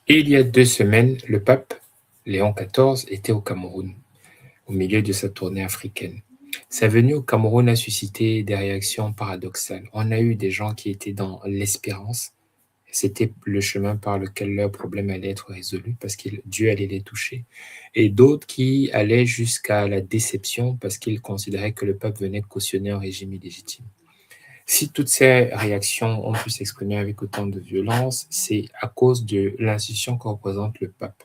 Et il y a 2 semaines, le pape Léon XIV était au Cameroun, au milieu de sa tournée africaine. Sa venue au Cameroun a suscité des réactions paradoxales. On a eu des gens qui étaient dans l'espérance. C'était le chemin par lequel leur problème allait être résolu parce que Dieu allait les toucher. Et d'autres qui allaient jusqu'à la déception parce qu'ils considéraient que le pape venait cautionner un régime illégitime. Si toutes ces réactions ont pu s'exprimer avec autant de violence, c'est à cause de l'institution que représente le pape.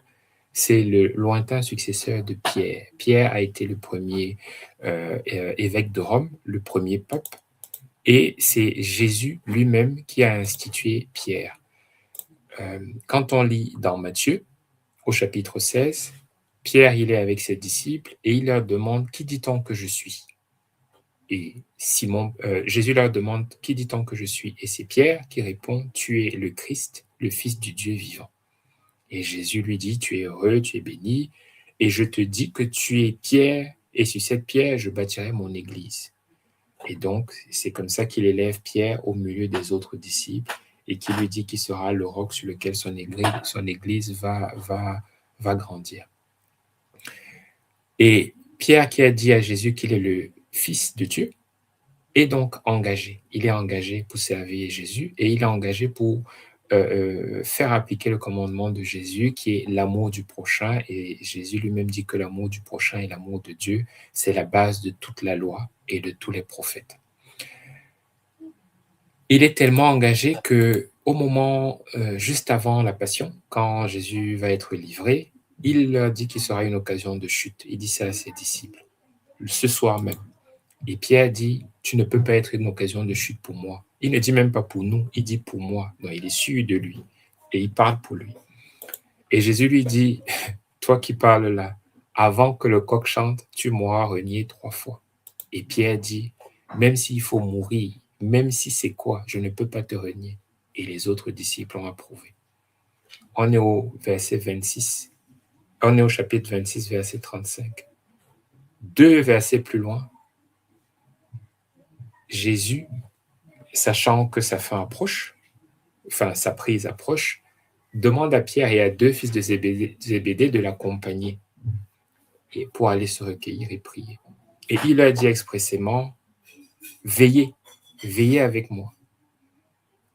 C'est le lointain successeur de Pierre. Pierre a été le premier évêque de Rome, le premier pape, et c'est Jésus lui-même qui a institué Pierre. Quand on lit dans Matthieu, au chapitre 16, Pierre, il est avec ses disciples et il leur demande « Qui dit-on que je suis ?» Et Jésus leur demande « Qui dit-on que je suis ?» Et c'est Pierre qui répond « Tu es le Christ, le Fils du Dieu vivant. » Et Jésus lui dit « Tu es heureux, tu es béni, et je te dis que tu es Pierre, et sur cette pierre, je bâtirai mon église. » Et donc, c'est comme ça qu'il élève Pierre au milieu des autres disciples et qui lui dit qu'il sera le roc sur lequel son église va grandir. Et Pierre, qui a dit à Jésus qu'il est le Fils de Dieu, est donc engagé. Il est engagé pour servir Jésus et il est engagé pour faire appliquer le commandement de Jésus qui est l'amour du prochain. Et Jésus lui-même dit que l'amour du prochain et l'amour de Dieu, c'est la base de toute la loi et de tous les prophètes. Il est tellement engagé que au moment juste avant la Passion, quand Jésus va être livré, il leur dit qu'il sera une occasion de chute. Il dit ça à ses disciples, ce soir même. Et Pierre dit, tu ne peux pas être une occasion de chute pour moi. Il ne dit même pas pour nous, il dit pour moi. Non, il est sûr de lui. Et il parle pour lui. Et Jésus lui dit, toi qui parles là, avant que le coq chante, tu m'auras renié 3 fois. Et Pierre dit, même s'il faut mourir, même si c'est quoi, je ne peux pas te renier. Et les autres disciples ont approuvé. On est au verset 26. On est au chapitre 26, verset 35. 2 versets plus loin, Jésus, sachant que sa fin approche, enfin sa prise approche, demande à Pierre et à 2 fils de Zébédée de l'accompagner et pour aller se recueillir et prier. Et il leur dit expressément, veillez, veillez avec moi.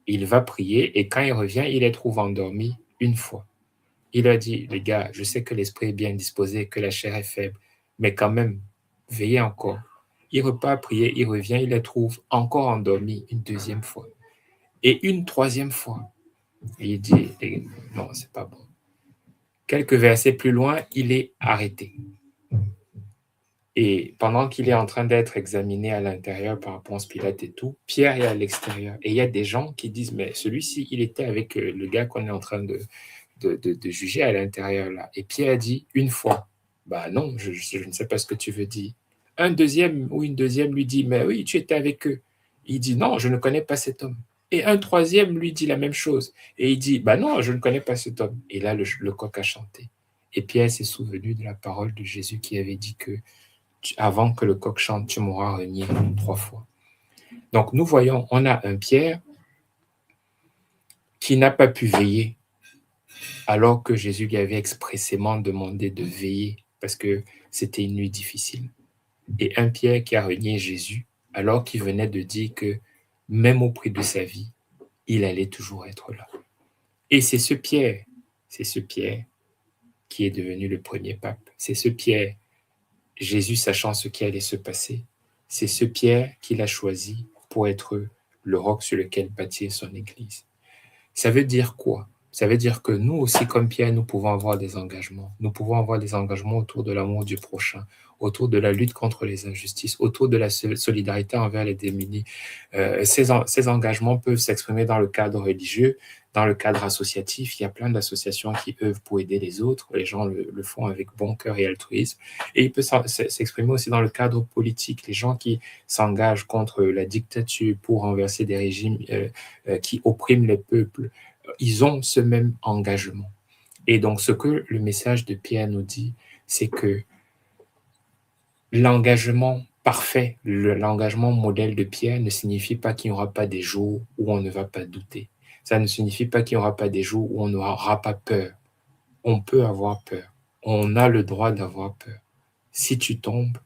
Il va prier et quand il revient, il les trouve endormis 1 fois. Il leur dit, les gars, je sais que l'esprit est bien disposé, que la chair est faible, mais quand même, veillez encore. Il repart prier, il revient, il les trouve encore endormis 1 deuxième fois. Et 1 troisième fois. Et il dit, non, c'est pas bon. Quelques versets plus loin, il est arrêté. Et pendant qu'il est en train d'être examiné à l'intérieur par Ponce Pilate et tout, Pierre est à l'extérieur. Et il y a des gens qui disent, mais celui-ci, il était avec le gars qu'on est en train de juger à l'intérieur là. Et Pierre dit 1 fois. Bah non, je ne sais pas ce que tu veux dire. Un deuxième ou une deuxième lui dit, mais oui, tu étais avec eux. Il dit, non, je ne connais pas cet homme. Et un troisième lui dit la même chose. Et il dit, bah non, je ne connais pas cet homme. Et là, le coq a chanté. Et Pierre s'est souvenu de la parole de Jésus qui avait dit que avant que le coq chante, tu m'auras renié 3 fois. Donc nous voyons, on a un Pierre qui n'a pas pu veiller alors que Jésus lui avait expressément demandé de veiller parce que c'était une nuit difficile. Et un Pierre qui a renié Jésus alors qu'il venait de dire que même au prix de sa vie, il allait toujours être là. Et c'est ce Pierre qui est devenu le premier pape. C'est ce Pierre, Jésus sachant ce qui allait se passer, c'est ce Pierre qu'il a choisi pour être le roc sur lequel bâtir son Église. Ça veut dire quoi? Ça veut dire que nous aussi, comme Pierre, nous pouvons avoir des engagements. Nous pouvons avoir des engagements autour de l'amour du prochain, autour de la lutte contre les injustices, autour de la solidarité envers les démunis. Ces engagements peuvent s'exprimer dans le cadre religieux, dans le cadre associatif. Il y a plein d'associations qui œuvrent pour aider les autres. Les gens le font avec bon cœur et altruisme. Et il peut s'exprimer aussi dans le cadre politique. Les gens qui s'engagent contre la dictature pour renverser des régimes qui oppriment les peuples, ils ont ce même engagement. Et donc, ce que le message de Pierre nous dit, c'est que l'engagement parfait, l'engagement modèle de Pierre ne signifie pas qu'il n'y aura pas des jours où on ne va pas douter. Ça ne signifie pas qu'il n'y aura pas des jours où on n'aura pas peur. On peut avoir peur. On a le droit d'avoir peur. Si tu tombes,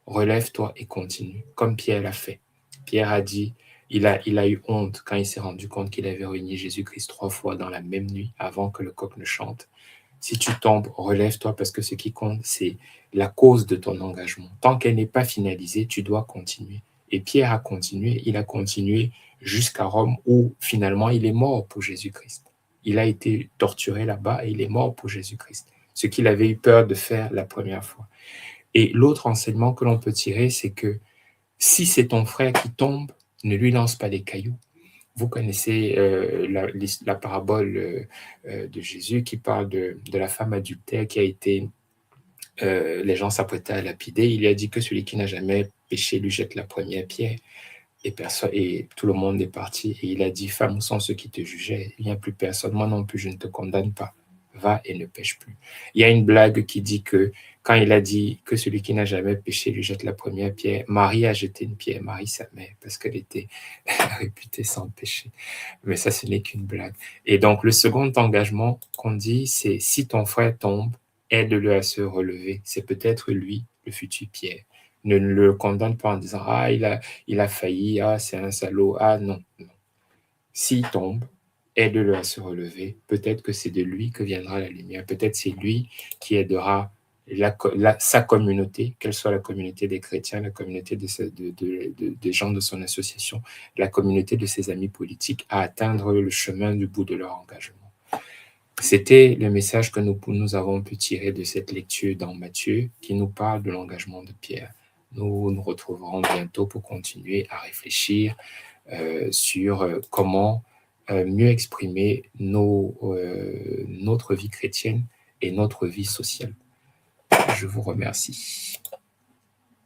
relève-toi et continue, comme Pierre l'a fait. Pierre a dit, il a eu honte quand il s'est rendu compte qu'il avait réuni Jésus-Christ 3 fois dans la même nuit avant que le coq ne chante. Si tu tombes, relève-toi parce que ce qui compte, c'est la cause de ton engagement. Tant qu'elle n'est pas finalisée, tu dois continuer. Et Pierre a continué, il a continué jusqu'à Rome où finalement il est mort pour Jésus-Christ. Il a été torturé là-bas et il est mort pour Jésus-Christ. Ce qu'il avait eu peur de faire la première fois. Et l'autre enseignement que l'on peut tirer, c'est que si c'est ton frère qui tombe, ne lui lance pas des cailloux. Vous connaissez la parabole de Jésus qui parle de la femme adultère qui a été, les gens s'apprêtaient à lapider. Il a dit que celui qui n'a jamais péché lui jette la première pierre. Et tout le monde est parti. Et il a dit, femme, où sont ceux qui te jugeaient? Il n'y a plus personne. Moi non plus, je ne te condamne pas. Va et ne pêche plus. Il y a une blague qui dit que quand il a dit que celui qui n'a jamais péché lui jette la première pierre, Marie a jeté une pierre, Marie sa mère, parce qu'elle était réputée sans péché. Mais ça, ce n'est qu'une blague. Et donc, le second engagement qu'on dit, c'est si ton frère tombe, aide-le à se relever. C'est peut-être lui, le futur Pierre. Ne le condamne pas en disant, ah, il a failli, ah, c'est un salaud, ah, non, non. S'il tombe, aide-le à se relever. Peut-être que c'est de lui que viendra la lumière. Peut-être c'est lui qui aidera sa communauté, qu'elle soit la communauté des chrétiens, la communauté des gens de son association, la communauté de ses amis politiques, à atteindre le chemin du bout de leur engagement. C'était le message que nous avons pu tirer de cette lecture dans Matthieu, qui nous parle de l'engagement de Pierre. Nous nous retrouverons bientôt pour continuer à réfléchir sur comment mieux exprimer notre vie chrétienne et notre vie sociale. Je vous remercie.